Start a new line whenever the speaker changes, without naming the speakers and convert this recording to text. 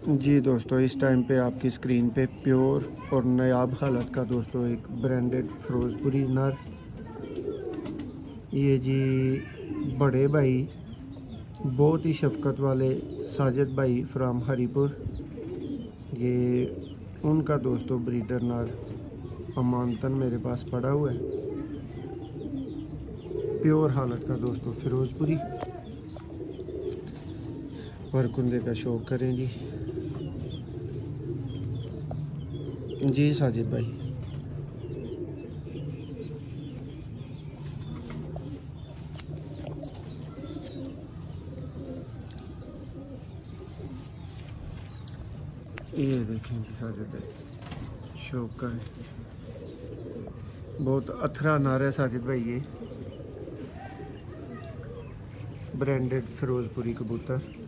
जी दोस्तों, इस टाइम पे आपकी स्क्रीन पे प्योर और नायाब हालत का दोस्तों एक ब्रांडेड फिरोज़पुरी नर, ये जी बड़े भाई बहुत ही शफकत वाले साजिद भाई फ्राम हरीपुर, ये उनका दोस्तों ब्रीडर नर अमानतन मेरे पास पड़ा हुआ है। प्योर हालत का दोस्तों फिरोज़पुरी, वरकुंदे का शौक करें जी। जी साजिद भाई, ये देखें जी साजिद भाई शौक का है, बहुत अथरा नार है साजिद भाई। ये ब्रांडेड फिरोज़पुरी कबूतर।